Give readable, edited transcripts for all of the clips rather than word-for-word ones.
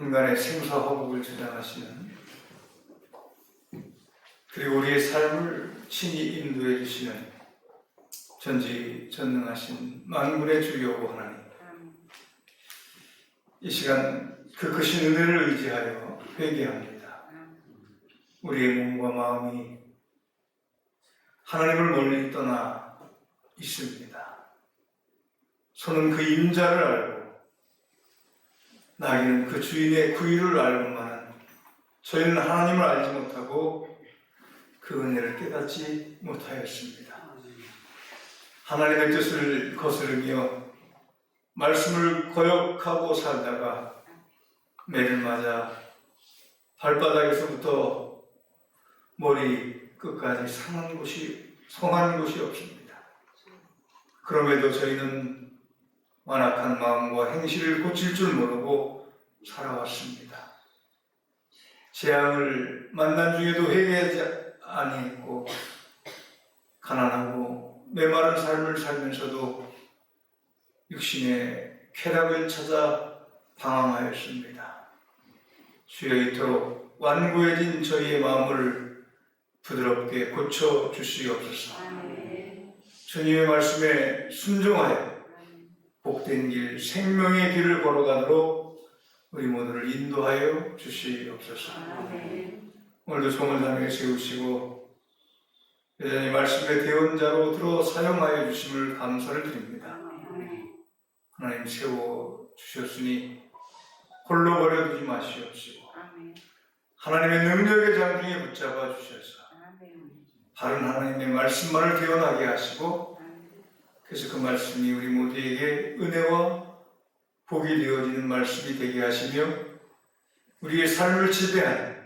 인간의 생사화복을 주장하시는, 그리고 우리의 삶을 친히 인도해 주시는 전지전능하신 만군의 주 여호와 하나님, 이 시간 그 크신 은혜를 의지하여 회개합니다. 우리의 몸과 마음이 하나님을 멀리 떠나 있습니다. 손은 그 임자를 알고 나귀는 그 주인의 구유를 알고만은 저희는 하나님을 알지 못하고 그 은혜를 깨닫지 못하였습니다. 하나님의 뜻을 거스르며 말씀을 거역하고 살다가 매를 맞아 발바닥에서부터 머리 끝까지 성한 곳이 없습니다. 그럼에도 저희는 완악한 마음과 행실을 고칠 줄 모르고 살아왔습니다. 재앙을 만난 중에도 회개하지 아니했고, 가난하고 메마른 삶을 살면서도 육신의 쾌락을 찾아 방황하였습니다. 주여, 이토록 완고해진 저희의 마음을 부드럽게 고쳐주시옵소서. 주님의 말씀에 순종하여 복된 길, 생명의 길을 걸어가도록 우리 모두를 인도하여 주시옵소서. 오늘도 종을 단위에 세우시고 여전히 말씀의 대언자로 들어 사용하여 주심을 감사를 드립니다. 하나님 세워주셨으니 홀로 버려두지 마시옵시고 하나님의 능력의 장중에 붙잡아 주셔서 바른 하나님의 말씀만을 대언하게 하시고, 그래서 그 말씀이 우리 모두에게 은혜와 복이 되어지는 말씀이 되게 하시며 우리의 삶을 지배하는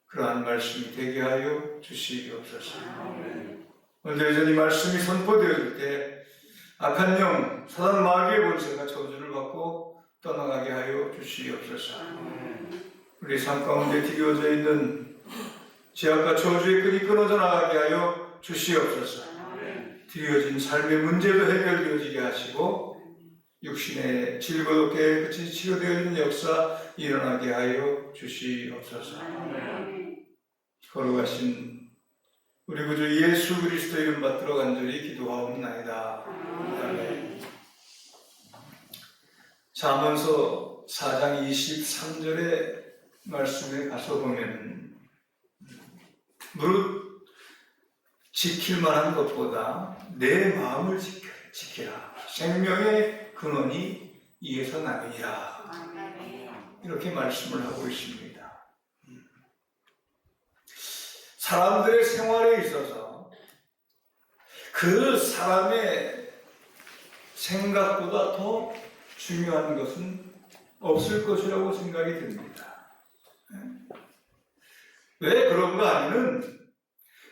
그러한 말씀이 되게 하여 주시옵소서. 오늘도 여전히 말씀이 선포되어질 때 악한 영, 사단 마귀의 권세가 저주를 받고 떠나가게 하여 주시옵소서. 우리 삶 가운데 드리워져 있는 죄악과 저주의 끈이 끊어져 나가게 하여 주시옵소서. 드리워진 삶의 문제도 해결되어지게 하시고 육신의 질고도 깨끗이 치료되어지는 역사 일어나게 하여 주시옵소서. 걸어가신 우리 구주 예수 그리스도 이름 받들어 간절히 기도하옵나이다. 아멘. 잠언서 4장 23절의 말씀에 가서 보면 무릇 지킬 만한 것보다 내 마음을 지키라. 생명의 근원이 이에서 나느니라. 이렇게 말씀을 하고 있습니다. 사람들의 생활에 있어서 그 사람의 생각보다 더 중요한 것은 없을 것이라고 생각이 듭니다. 왜 그런가 하면은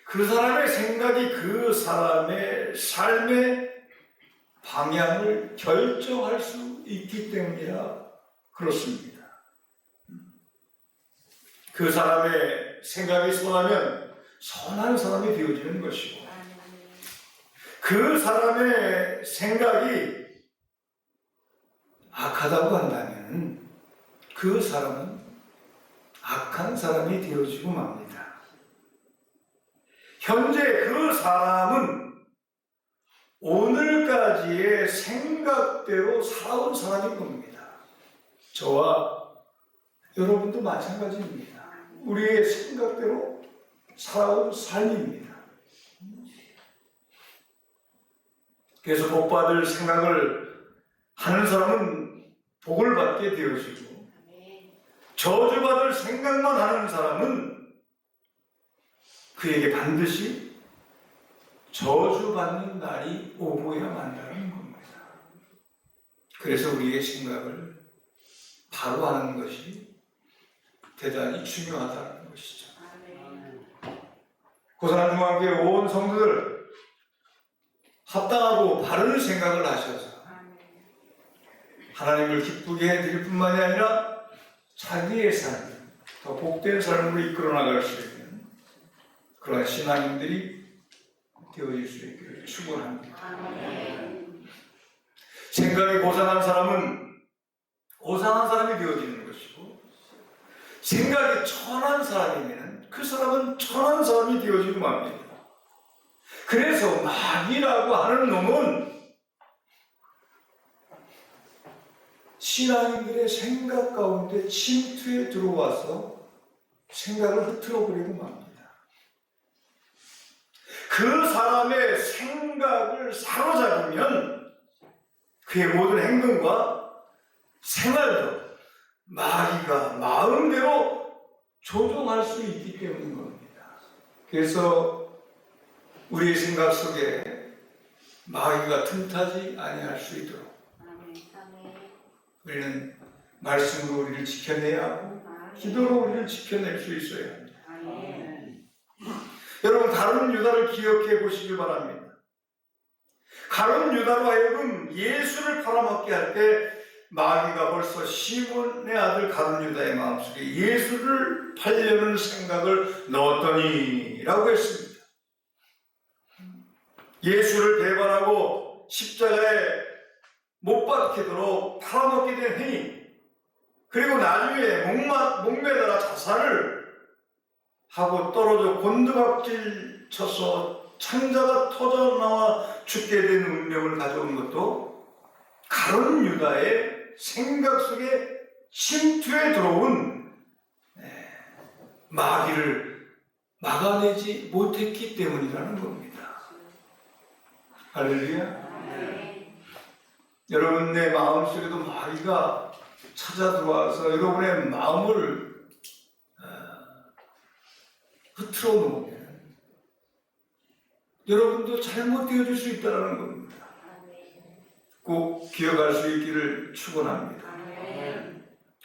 그 사람의 생각이 그 사람의 삶의 방향을 결정할 수 있기 때문이라 그렇습니다. 그 사람의 생각이 선하면 선한 사람이 되어지는 것이고, 그 사람의 생각이 악하다고 한다면 그 사람은 악한 사람이 되어지고 맙니다. 현재 그 사람은 오늘까지의 생각대로 살아온 사람인 겁니다. 저와 여러분도 마찬가지입니다. 우리의 생각대로 살아온 삶입니다. 그래서 복받을 생각을 하는 사람은 복을 받게 되어지고, 저주받을 생각만 하는 사람은 그에게 반드시 저주받는 날이 오고야 만다는 겁니다. 그래서 우리의 생각을 바로 하는 것이 대단히 중요하다는 것이죠. 고산중앙교회 온 성도들 합당하고 바른 생각을 하셔서 하나님을 기쁘게 해드릴 뿐만이 아니라 자기의 삶, 더 복된 삶으로 이끌어 나갈 수 있는 그런 신앙인들이 되어질 수 있기를 축원합니다. 생각이 고상한 사람은 고상한 사람이 되어지는 것이고, 생각이 천한 사람이면 그 사람은 천한 사람이 되어지고 맙니다. 그래서 마귀라고 하는 놈은 신앙인들의 생각 가운데 침투에 들어와서 생각을 흐트러 버리고 맙니다. 그 사람의 생각을 사로잡으면 그의 모든 행동과 생활도 마귀가 마음대로 조종할 수 있기 때문인 겁니다. 그래서 우리의 생각 속에 마귀가 틈타지 아니할 수 있도록 우리는 말씀으로 우리를 지켜내야 하고 기도로 우리를 지켜낼 수 있어야 합니다. 여러분, 가룟 유다를 기억해 보시기 바랍니다. 가룟 유다로 하여금 예수를 팔아먹게 할 때 마귀가 벌써 시몬의 아들 가룟 유다의 마음속에 예수를 팔려는 생각을 넣었더니 라고 했습니다. 예수를 배반하고 십자가에 못 박히도록 팔아먹게 된 행위, 그리고 나중에 목매달아 자살을 하고 떨어져 곤두박질 쳐서 창자가 터져나와 죽게 된 운명을 가져온 것도 가룟 유다의 생각 속에 침투에 들어온 마귀를 막아내지 못했기 때문이라는 겁니다. 할렐루야. 여러분의 마음속에도 마귀가 찾아 들어와서 여러분의 마음을 흐트러 놓으면 여러분도 잘못되어질 수 있다는 겁니다. 꼭 기억할 수 있기를 축원합니다.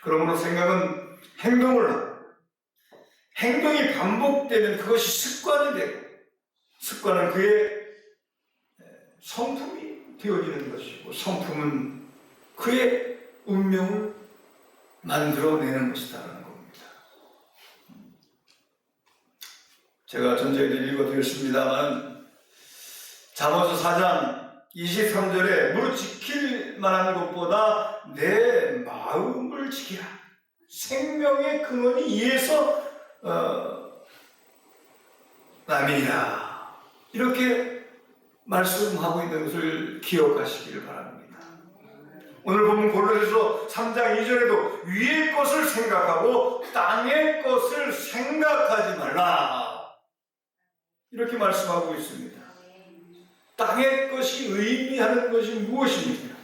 그러므로 생각은 행동을 하고, 행동이 반복되면 그것이 습관이 되고, 습관은 그의 성품이 되어지는 것이고, 성품은 그의 운명을 만들어내는 것이다라는 겁니다. 제가 전자에도 읽어드렸습니다만, 잠언서 4장 23절에 무릇 지킬 만한 것보다 내 마음을 지키라. 생명의 근원이 이에서 남이라. 이렇게 말씀하고 있는 것을 기억하시기를 바랍니다. 오늘 보면 골로새서 3장 2절에도 위의 것을 생각하고 땅의 것을 생각하지 말라. 이렇게 말씀하고 있습니다. 땅의 것이 의미하는 것이 무엇입니까?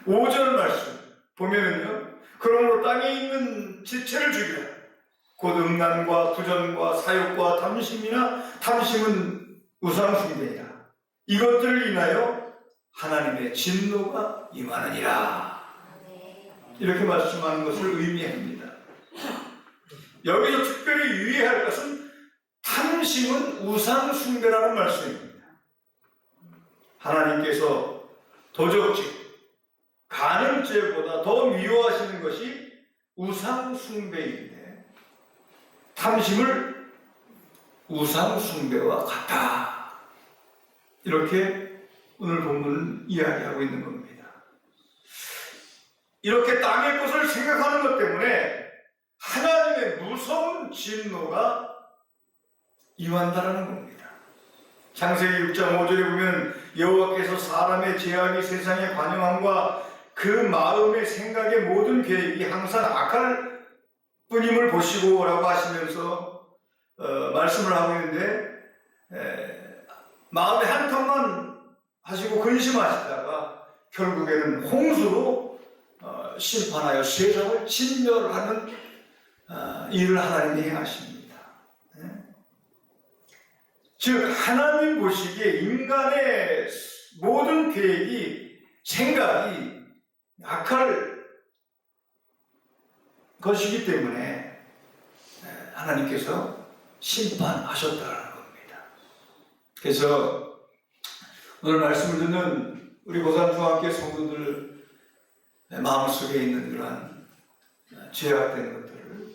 5절 말씀 보면은요, 그러므로 땅에 있는 지체를 죽이라. 곧 음란과 부전과 사욕과 탐심이나 탐심은 우상숭배이라. 이것들을 인하여 하나님의 진노가 임하느니라. 이렇게 말씀하는 것을 의미합니다. 여기서 특별히 유의할 것은 탐심은 우상숭배라는 말씀입니다. 하나님께서 도적질, 간음죄보다 더 미워하시는 것이 우상숭배인데, 탐심을 우상숭배와 같다. 이렇게 오늘 본문은 이야기하고 있는 겁니다. 이렇게 땅의 것을 생각하는 것 때문에 하나님의 무서운 진노가 임한다는 겁니다. 창세기 6장 5절에 보면 여호와께서 사람의 죄악이 세상에 관영함과 그 마음의 생각의 모든 계획이 항상 악할 뿐임을 보시고 라고 하시면서 말씀을 하고 있는데, 마음에 한텀만 하시고 근심하시다가 결국에는 홍수로 심판하여 세상을 진멸하는 일을 하나님이 행하십니다. 즉 하나님 보시기에 인간의 모든 계획이, 생각이 악할 것이기 때문에 하나님께서 심판하셨다는 겁니다. 그래서 오늘 말씀을 듣는 우리 고산중학교 성도들 마음속에 있는 그러한 죄악된 것들을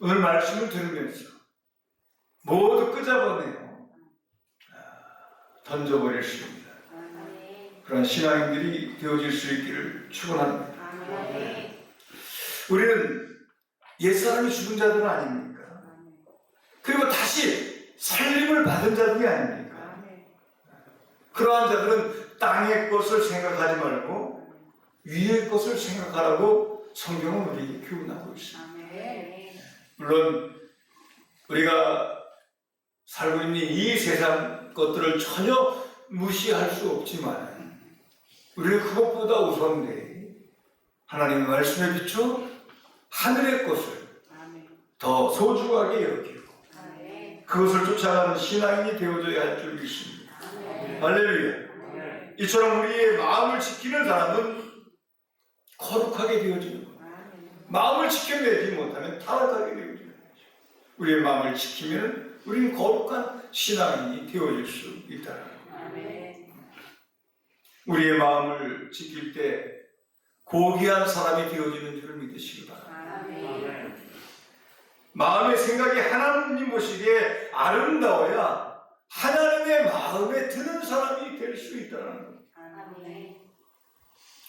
오늘 말씀을 들으면서 모두 끄잡아내요 던져버릴 수 있는 그런 신앙인들이 되어질 수 있기를 축원합니다. 우리는 옛사람이 죽은 자들은 아닙니까? 그리고 다시 살림을 받은 자들이 아닙니까? 그러한 자들은 땅의 것을 생각하지 말고 위의 것을 생각하라고 성경은 우리에게 교훈하고 있습니다. 물론 우리가 살고 있는 이 세상 것들을 전혀 무시할 수 없지만 우리는 그것보다 우선돼 하나님의 말씀에 비춰 하늘의 것을 더 소중하게 여기고 그것을 쫓아가는 신앙인이 되어줘야 할 줄 믿습니다. 할렐루야. 이처럼 우리의 마음을 지키는 사람은 거룩하게 되어지는 거예요. 마음을 지켜내지 못하면 타락하게 되어지는 거죠. 우리의 마음을 지키면 우리는 거룩한 신앙인이 되어질 수 있다는 거예요. 우리의 마음을 지킬 때 고귀한 사람이 되어지는 줄을 믿으시기 바랍니다. 마음의 생각이 하나님 보시기에 아름다워야 하나님의 마음에 드는 사람이 될 수 있다는 거예요.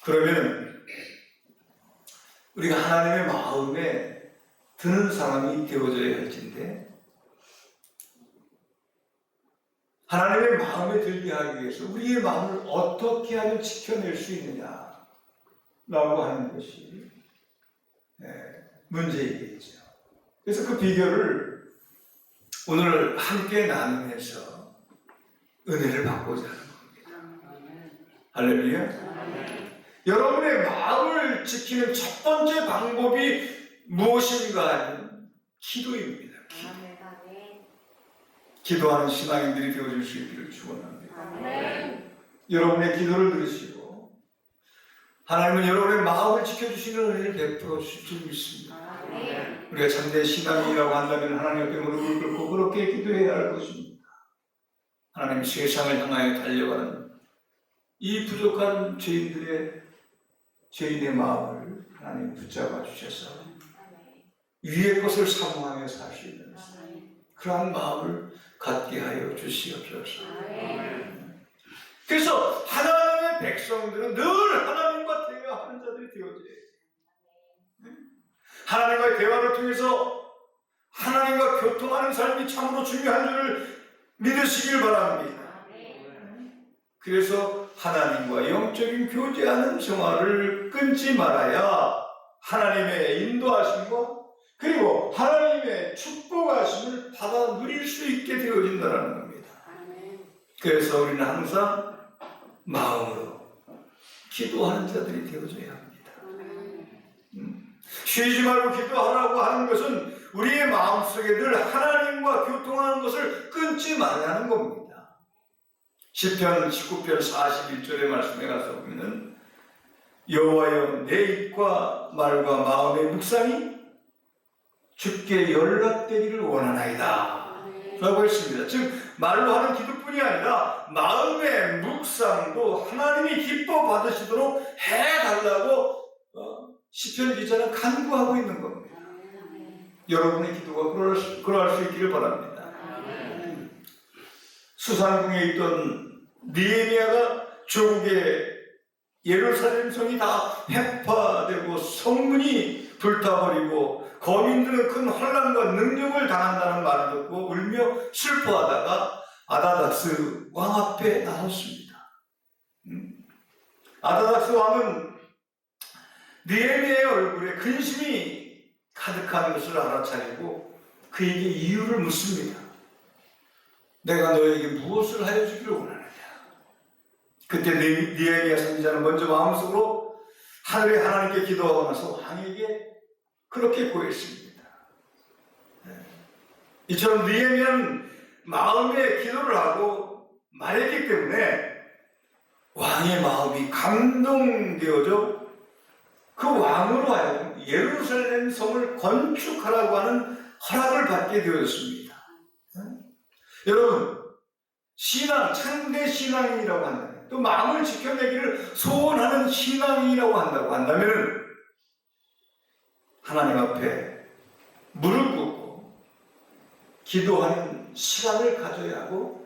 그러면 우리가 하나님의 마음에 드는 사람이 되어져야 할 텐데 하나님의 마음에 들게 하기 위해서 우리의 마음을 어떻게 하면 지켜낼 수 있느냐라고 하는 것이 문제이겠죠. 그래서 그 비결을 오늘 함께 나누면서 은혜를 받고자 하는 겁니다. 할렐루야. 여러분의 마음을 지키는 첫 번째 방법이 무엇인가 하면 기도입니다. 기도하는 신앙인들이 되어줄 수 있기를 축원합니다. 여러분의 기도를 들으시고 하나님은 여러분의 마음을 지켜주시는 은혜를 베풀어 주실 줄 믿습니다. 우리가 참된 신앙이라고 한다면 하나님 앞에 무릎을 꿇고 그렇게 기도해야 할 것입니다. 하나님 세상을 향하여 달려가는 이 부족한 죄인의 마음을 하나님 붙잡아 주셔서 위의 것을 사모하며 살 수 있는 그러한 마음을 갖게 하여 주시옵소서. 그래서 하나님의 백성들은 늘 하나님과 대화하는 자들이 되어져야 돼요. 하나님과의 대화를 통해서 하나님과 교통하는 삶이 참으로 중요한 줄을 믿으시길 바랍니다. 그래서 하나님과 영적인 교제하는 생활을 끊지 말아야 하나님의 인도하심과 그리고 하나님의 축복하심을 받아 누릴 수 있게 되어진다는 겁니다. 그래서 우리는 항상 마음으로 기도하는 자들이 되어져야 합니다. 쉬지 말고 기도하라고 하는 것은 우리의 마음속에 늘 하나님과 교통하는 것을 끊지 말라는 겁니다. 시편 19편 41절의 말씀에 가서 보면 여호와여 내 입과 말과 마음의 묵상이 주께 연락되기를 원하나이다 라고 했습니다. 즉 말로 하는 기도뿐이 아니라 마음의 묵상도 하나님이 기뻐 받으시도록 해달라고 시편 기자는 간구하고 있는 겁니다. 여러분의 기도가 그러할 수 있기를 바랍니다. 수산궁에 있던 느헤미야가 조국의 예루살렘 성이 다 회파되고 성문이 불타버리고 거민들은 큰 환난과 능력을 당한다는 말을 듣고 울며 슬퍼하다가 아다닥스 왕 앞에 나섰습니다. 아다닥스 왕은 느헤미야의 얼굴에 근심이 가득한 것을 알아차리고 그에게 이유를 묻습니다. 내가 너에게 무엇을 하여 주기를 원하느냐? 그때 느헤미야 선지자는 먼저 마음속으로 하늘의 하나님께 기도하고 나서 왕에게 그렇게 고했습니다. 이처럼 느헤미야는 마음의 기도를 하고 말했기 때문에 왕의 마음이 감동되어져 그 왕으로 하여금 예루살렘 성을 건축하라고 하는 허락을 받게 되었습니다. 여러분, 신앙, 참된 신앙이라고 한다면, 또 마음을 지켜내기를 소원하는 신앙이라고 한다고 한다면 하나님 앞에 무릎 꿇고 기도하는 시간을 가져야 하고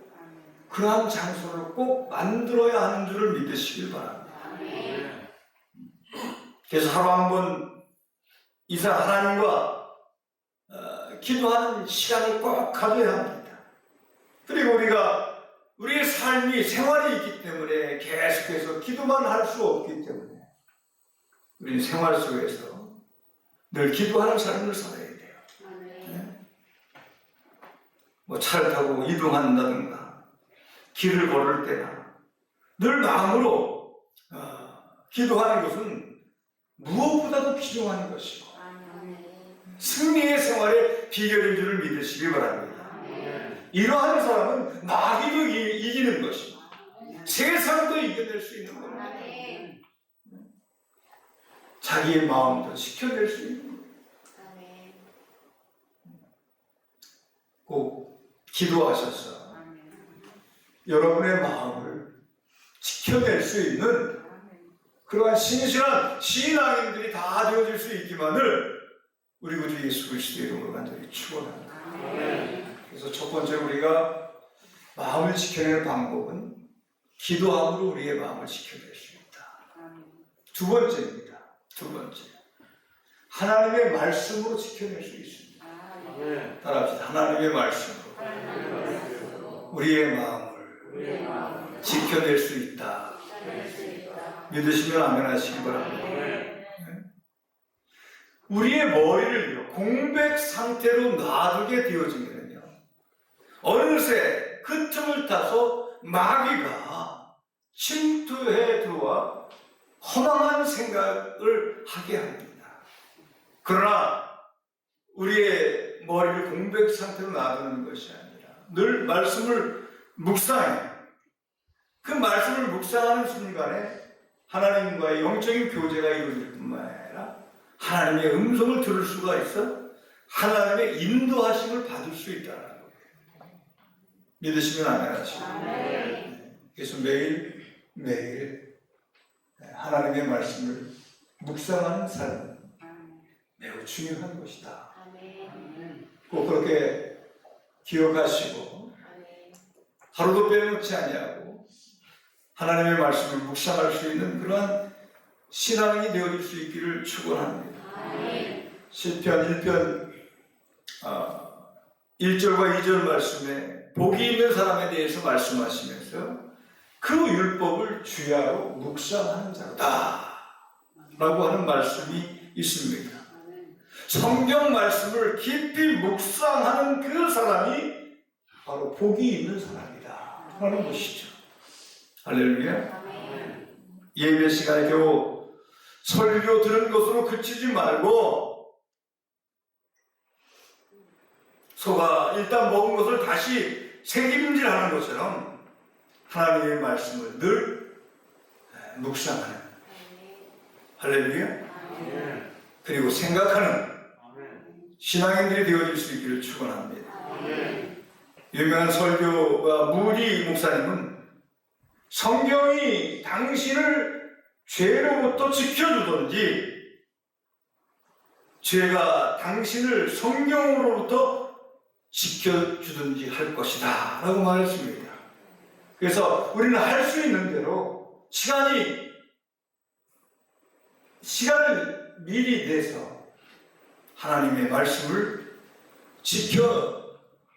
그러한 장소를 꼭 만들어야 하는 줄을 믿으시길 바랍니다. 그래서 하루 한 번 이사 하나님과 기도하는 시간을 꼭 가져야 합니다. 그리고 우리가 우리의 삶이 생활이 있기 때문에 계속해서 기도만 할 수 없기 때문에 우리는 생활 속에서 늘 기도하는 삶을 살아야 돼요. 네? 뭐 차를 타고 이동한다든가 길을 걸을 때나 늘 마음으로 기도하는 것은 무엇보다도 귀중한 것이고 승리의 생활의 비결인 줄을 믿으시기 바랍니다. 이러한 사람은 마귀도 이기는 것이고 세상도 이겨낼 수 있는 겁니다. 자기의 마음도 지켜낼 수 있는 겁니다. 꼭 기도하셔서 여러분의 마음을 지켜낼 수 있는 그러한 신실한 신앙인들이 다 되어질 수 있기만을 우리 구주 예수 그리스도의 이름으로 간절히 축원합니다. 그래서 첫 번째 우리가 마음을 지켜내는 방법은 기도함으로 우리의 마음을 지켜낼 수 있다. 두 번째입니다. 두 번째, 하나님의 말씀으로 지켜낼 수 있습니다. 따라합시다. 하나님의 말씀으로 우리의 마음을 지켜낼 수 있다. 믿으시면 아멘 하시기 바랍니다. 우리의 머리를 공백 상태로 놔두게 되어지면요, 어느새 그 틈을 타서 마귀가 침투해 들어와 허망한 생각을 하게 합니다. 그러나 우리의 머리를 공백 상태로 놔두는 것이 아니라 늘 말씀을 묵상해. 그 말씀을 묵상하는 순간에 하나님과의 영적인 교제가 이루어질 뿐만 아니라 하나님의 음성을 들을 수가 있어 하나님의 인도하심을 받을 수 있다는 거예요. 믿으시면 아멘 하시고. 그래서 매일 하나님의 말씀을 묵상하는 삶은 매우 중요한 것이다. 꼭 그렇게 기억하시고 하루도 빼놓지 아니하고 하나님의 말씀을 묵상할 수 있는 그러한 신앙이 되어질 수 있기를 축원합니다. 시편 1편 1절과 2절 말씀에 복이 있는 사람에 대해서 말씀하시면서 그 율법을 주야로 묵상하는 자다 라고 하는 말씀이 있습니다. 성경 말씀을 깊이 묵상하는 그 사람이 바로 복이 있는 사람이다 라는 것이죠. 할렐루야. 예배 시간에 겨우 설교 들은 것으로 그치지 말고 소가 일단 먹은 것을 다시 새김질하는 것처럼 하나님의 말씀을 늘 묵상하는, 할렐루야. 그리고 생각하는 신앙인들이 되어질 수 있기를 축원합니다. 유명한 설교가 무리 목사님은 성경이 당신을 죄로부터 지켜주든지 죄가 당신을 성경으로부터 지켜주든지 할 것이다 라고 말했습니다. 그래서 우리는 할 수 있는 대로 시간을 미리 내서 하나님의 말씀을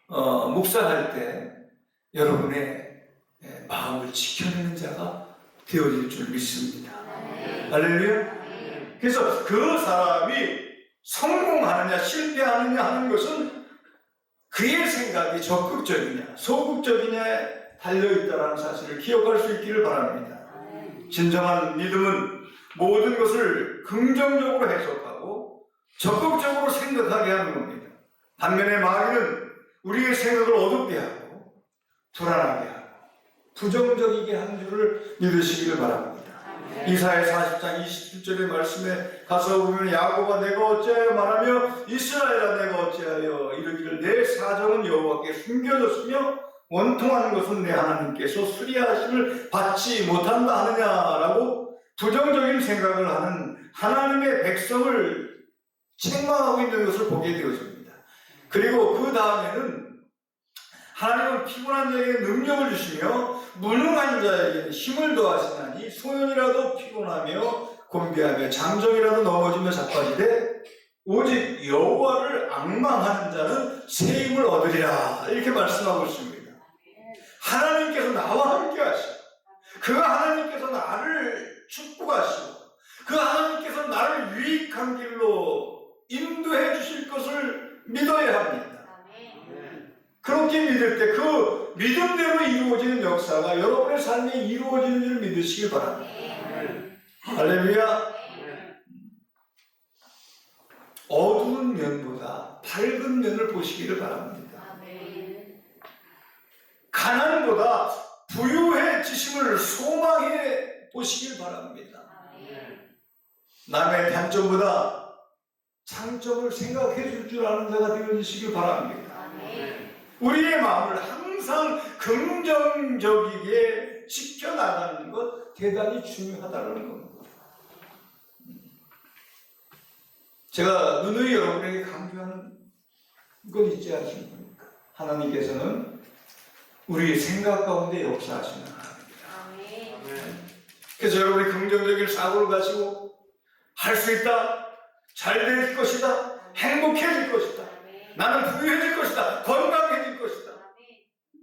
묵상할 때 여러분의 마음을 지켜내는 자가 되어질 줄 믿습니다. 할렐루야. 그래서 그 사람이 성공하느냐 실패하느냐 하는 것은 그의 생각이 적극적이냐 소극적이냐에 달려있다는 사실을 기억할 수 있기를 바랍니다. 진정한 믿음은 모든 것을 긍정적으로 해석하고 적극적으로 생각하게 하는 겁니다. 반면에 마귀는 우리의 생각을 어둡게 하고 불안하게 하고 부정적이게 하는 줄을 믿으시기를 바랍니다. 이사야 40장 27절의 말씀에 가서 보면 야곱아 내가 어찌하여 말하며 이스라엘아 내가 어찌하여 이르기를 내 사정은 여호와께 숨겨졌으며 원통한 것은 내 하나님께서 수리하심을 받지 못한다 하느냐라고 부정적인 생각을 하는 하나님의 백성을 책망하고 있는 것을 보게 되어집니다. 그리고 그 다음에는 하나님은 피곤한 자에게 능력을 주시며 무능한 자에게 힘을 더하시나니 소년이라도 피곤하며 곤비하며 장정이라도 넘어지며 자빠지되 오직 여호와를 앙망하는 자는 새 힘을 얻으리라 이렇게 말씀하고 있습니다. 하나님께서 나와 함께 하시고 그 하나님께서 나를 축복하시고 그 하나님께서 나를 유익한 길로 인도해 주실 것을 믿어야 합니다. 그렇게 믿을 때 그 믿음대로 이루어지는 역사가 여러분의 삶에 이루어지는 줄 믿으시길 바랍니다. 할렐루야. 어두운 면보다 밝은 면을 보시기를 바랍니다. 가난보다 부유해지심을 소망해 보시길 바랍니다. 남의 단점보다 장점을 생각해 줄 아는 자가 되어주시길 바랍니다. 우리의 마음을 항상 긍정적이게 지켜나가는 것 대단히 중요하다는 겁니다. 제가 누누이 여러분에게 강조하는 건 있지 않습니까? 하나님께서는 우리의 생각 가운데 역사하시는 하나님입니다. 그래서 여러분이 긍정적인 사고를 가지고 할 수 있다, 잘 될 것이다, 행복해질 것이다, 나는 부유해질 것이다, 건강해질 것이다,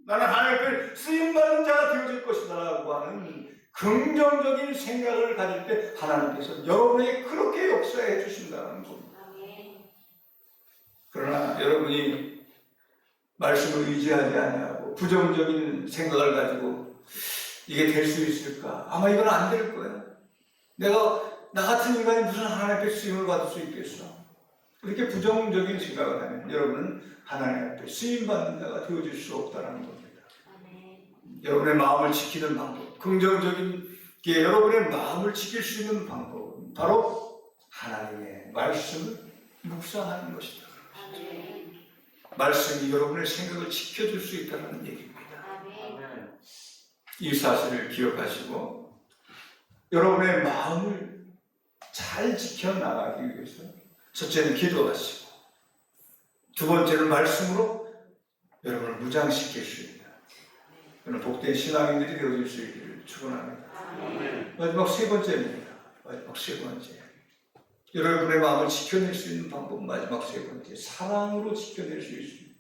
나는 하나님께 쓰임받는 자가 되어질 것이다 라고 하는 긍정적인 생각을 가질 때 하나님께서 여러분에게 그렇게 역사해 주신다는 겁니다. 그러나 여러분이 말씀을 의지하지 아니하고 부정적인 생각을 가지고 이게 될 수 있을까? 아마 이건 안 될 거야. 나 같은 인간이 무슨 하나님께 쓰임을 받을 수 있겠어? 이렇게 부정적인 생각을 하면 여러분은 하나님 앞에 쓰임받는 자가 되어질 수 없다는 겁니다. 여러분의 마음을 지키는 방법, 긍정적인 게 여러분의 마음을 지킬 수 있는 방법은 바로 하나님의 말씀을 묵상하는 것이다. 말씀이 여러분의 생각을 지켜줄 수 있다는 얘기입니다. 이 사실을 기억하시고 여러분의 마음을 잘 지켜나가기 위해서 첫째는 기도하시고 두 번째는 말씀으로 여러분을 무장시킬 수 있다. 저는 복된 신앙인들이 되어질 수 있기를 축원합니다. 마지막 세 번째입니다. 마지막 세 번째. 여러분의 마음을 지켜낼 수 있는 방법은 마지막 세 번째. 사랑으로 지켜낼 수 있습니다.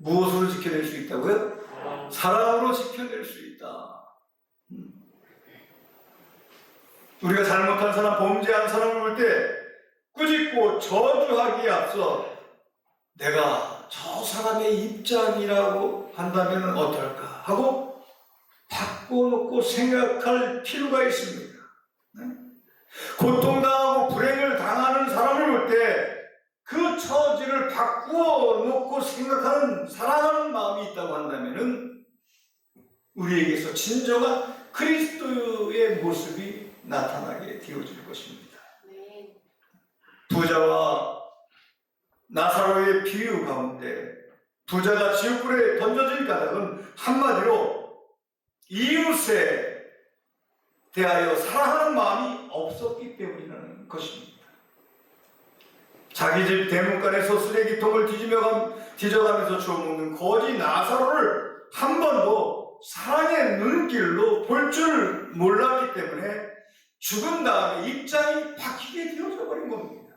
무엇으로 지켜낼 수 있다고요? 사랑으로 지켜낼 수 있다. 우리가 잘못한 사람, 범죄한 사람을 볼 때 꾸짖고 저주하기에 앞서 내가 저 사람의 입장이라고 한다면 어떨까 하고 바꿔놓고 생각할 필요가 있습니다. 고통당하고 불행을 당하는 사람을 볼 때 그 처지를 바꾸어 놓고 생각하는 사랑하는 마음이 있다고 한다면 우리에게서 진정한 그리스도의 모습이 나타나게 되어질 것입니다. 부자와 나사로의 비유 가운데 부자가 지옥불에 던져진 까닭은 한마디로 이웃에 대하여 사랑하는 마음이 없었기 때문이라는 것입니다. 자기 집 대문간에서 쓰레기통을 뒤져가면서 주워먹는 거지 나사로를 한 번도 사랑의 눈길로 볼 줄 몰랐기 때문에 죽은 다음에 입장이 바뀌게 되어져 버린 겁니다.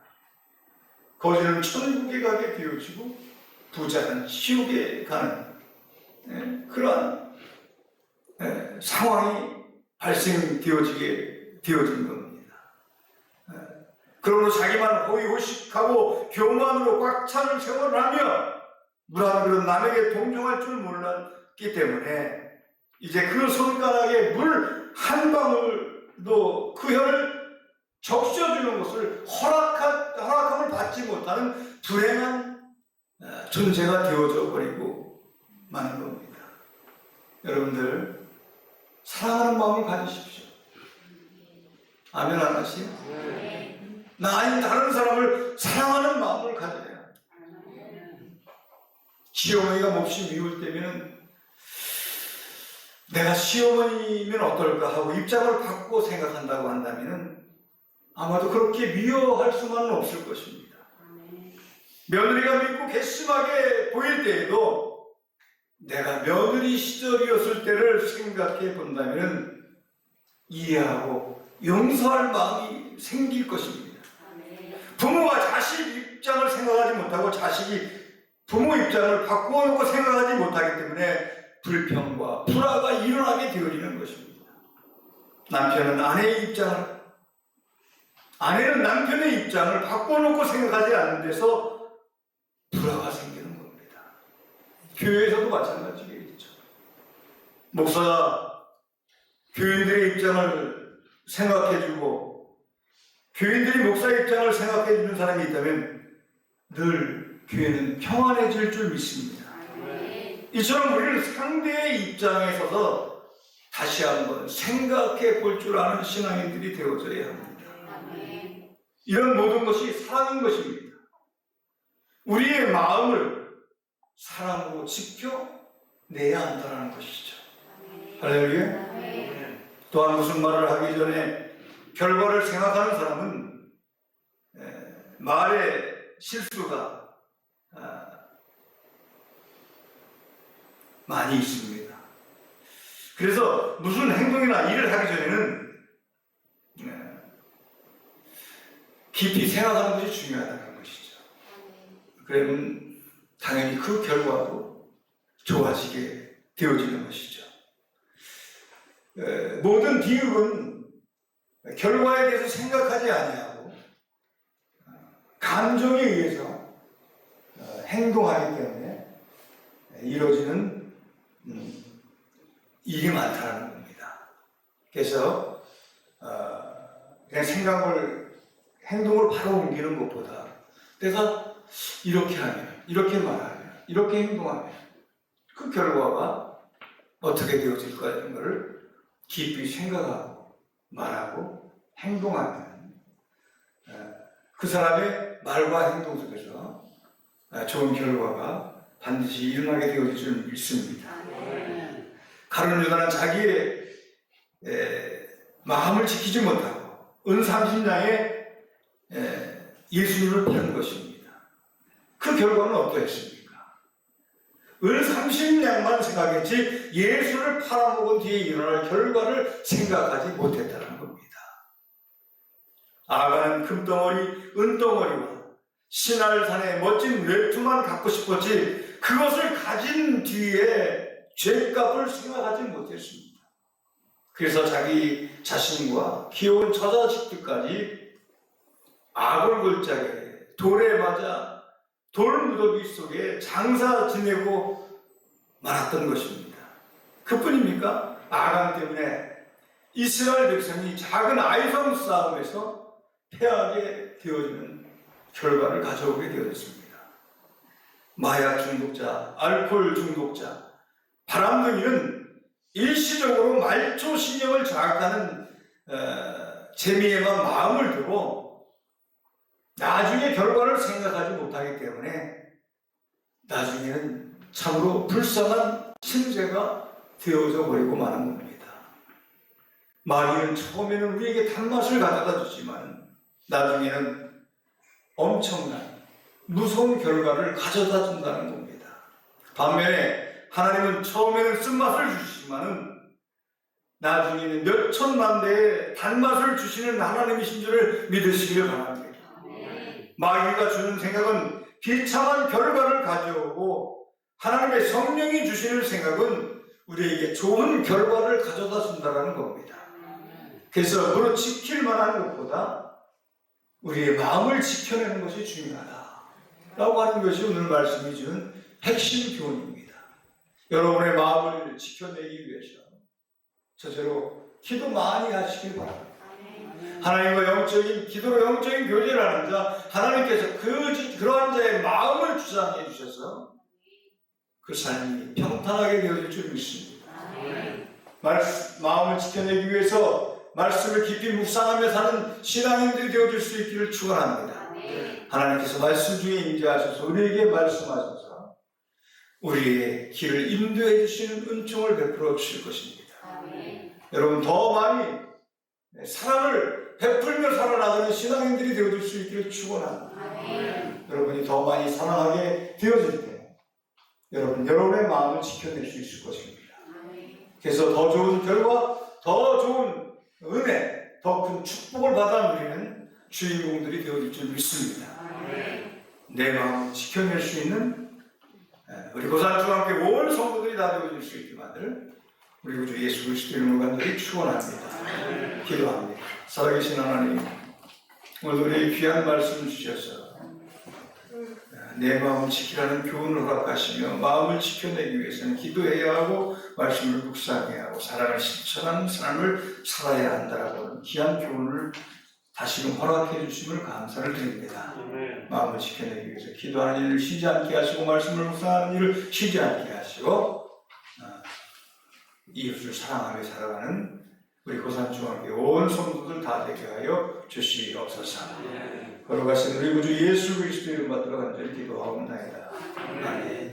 거지는 천국에 가게 되어지고 부자는 지옥에 가는 그러한 상황이 발생되어지게 되어진 겁니다. 그러므로 자기만 호의호식하고 교만으로 꽉 차는 생활을 하며 물 한 그릇 남에게 동정할 줄 몰랐기 때문에 이제 그 손가락에 물 한 방울도 그 혀를 적셔주는 것을 허락함을 받지 못하는 불행한 존재가 되어져 버리고 마는 겁니다. 여러분들 사랑하는 마음을 가지십시오. 아멘 안 하시요? 나 아닌 다른 사람을 사랑하는 마음을 가져야 시어머니가 몹시 미울 때면 내가 시어머니면 어떨까 하고 입장을 바꾸고 생각한다고 한다면 아마도 그렇게 미워할 수만은 없을 것입니다. 며느리가 믿고 괘씸하게 보일 때에도 내가 며느리 시절이었을 때를 생각해 본다면 이해하고 용서할 마음이 생길 것입니다. 부모가 자식 입장을 생각하지 못하고 자식이 부모 입장을 바꾸어 놓고 생각하지 못하기 때문에 불평과 불화가 일어나게 되어지는 것입니다. 남편은 아내의 입장을, 아내는 남편의 입장을 바꾸어 놓고 생각하지 않는 데서 불화가 생기는 겁니다. 교회에서도 마찬가지겠죠. 목사가 교인들의 입장을 생각해주고 교인들이 목사의 입장을 생각해주는 사람이 있다면 늘 교회는 평안해질 줄 믿습니다. 이처럼 우리는 상대의 입장에 서서 다시 한번 생각해 볼 줄 아는 신앙인들이 되어져야 합니다. 이런 모든 것이 사랑인 것입니다. 우리의 마음을 사랑으로 지켜내야 한다는 것이죠. 할렐루야. 또한 무슨 말을 하기 전에 결과를 생각하는 사람은 말의 실수가 많이 있습니다. 그래서 무슨 행동이나 일을 하기 전에는 깊이 생각하는 것이 중요하다는 것이죠. 그러면 당연히 그 결과도 좋아지게 되어지는 것이죠. 모든 비극은 결과에 대해서 생각하지 아니하고 감정에 의해서 행동하기 때문에 이루어지는 일이 많다는 겁니다. 그래서 그냥 행동을 바로 옮기는 것보다 내가 이렇게 하면, 이렇게 말하면, 이렇게 행동하면 그 결과가 어떻게 되어질까 이런 것을 깊이 생각하고 말하고 행동하면 그 사람의 말과 행동 속에서 좋은 결과가 반드시 일어나게 되어질 줄 믿습니다. 가룟 유다는 자기의 마음을 지키지 못하고 은 30냥에 예수님을 파는 것입니다. 그 결과는 어떠했습니까? 은 30냥만 생각했지 예수를 팔아먹은 뒤에 일어날 결과를 생각하지 못했다는 겁니다. 아가는 금덩어리, 은덩어리와 신할산의 멋진 외투만 갖고 싶었지 그것을 가진 뒤에 죗값을 생각하지 못했습니다. 그래서 자기 자신과 귀여운 처자식들까지 아골골짜기에 돌에 맞아 돌무더기 속에 장사 지내고 말았던 것입니다. 그뿐입니까? 아간 때문에 이스라엘 백성이 작은 아이성 싸움에서 패하게 되어지는 결과를 가져오게 되었습니다. 마약 중독자, 알코올 중독자, 바람둥이는 일시적으로 말초신경을 자극하는 재미에만 마음을 두고 나중에 결과를 생각하지 못하기 때문에 나중에는 참으로 불쌍한 신세가 되어져 버리고 마는 겁니다. 마귀는 처음에는 우리에게 단맛을 가져다 주지만 나중에는 엄청난 무서운 결과를 가져다 준다는 겁니다. 반면에 하나님은 처음에는 쓴맛을 주시지만은 나중에는 몇 천만 대의 단맛을 주시는 하나님이신 줄을 믿으시길 바랍니다. 마귀가 주는 생각은 비참한 결과를 가져오고 하나님의 성령이 주시는 생각은 우리에게 좋은 결과를 가져다 준다는 겁니다. 그래서 무릇 지킬 만한 것보다 우리의 마음을 지켜내는 것이 중요하다라고 하는 것이 오늘 말씀이 주는 핵심 교훈입니다. 여러분의 마음을 지켜내기 위해서 저절로 기도 많이 하시길 바랍니다. 하나님과 영적인 기도로 영적인 교제를 하는 자 하나님께서 그러한 자의 마음을 주장해 주셔서 그 삶이 평탄하게 되어질 줄 믿습니다. 마음을 지켜내기 위해서 말씀을 깊이 묵상하며 사는 신앙인들이 되어질 수 있기를 축원합니다. 하나님께서 말씀 중에 임재하셔서 우리에게 말씀하셔서 우리의 길을 인도해 주시는 은총을 베풀어 주실 것입니다. 여러분 더 많이 사랑을 베풀며 살아나가는 신앙인들이 되어줄 수 있기를 축원합니다. 여러분이 더 많이 사랑하게 되어질 때 여러분의 마음을 지켜낼 수 있을 것입니다. 그래서 더 좋은 결과, 더 좋은 은혜, 더 큰 축복을 받아 누리는 주인공들이 되어질 줄 믿습니다. 내 마음을 지켜낼 수 있는 우리 고산중학교 온 성도들이 다 되어질 수 있기만을 우리 구주 예수 그리스도의 이름으로 간절히 축원합니다. 기도합니다. 살아계신 하나님, 오늘 우리 귀한 말씀 주셔서 내 마음을 지키라는 교훈을 허락하시며 마음을 지켜내기 위해서는 기도해야 하고 말씀을 묵상해야 하고 사랑을 실천하는 삶을 살아야 한다라고 귀한 교훈을 다시금 허락해 주심을 감사를 드립니다. 마음을 지켜내기 위해서 기도하는 일을 쉬지 않게 하시고 말씀을 묵상하는 일을 쉬지 않게 하시고 이웃을 사랑하며 살아가는 우리 고산중학교 온 성도들 다 되게 하여 주시옵소서. 걸어가신 우리 구주 예수 그리스도의 이름 받들어 간절히 기도하옵나이다. 아멘.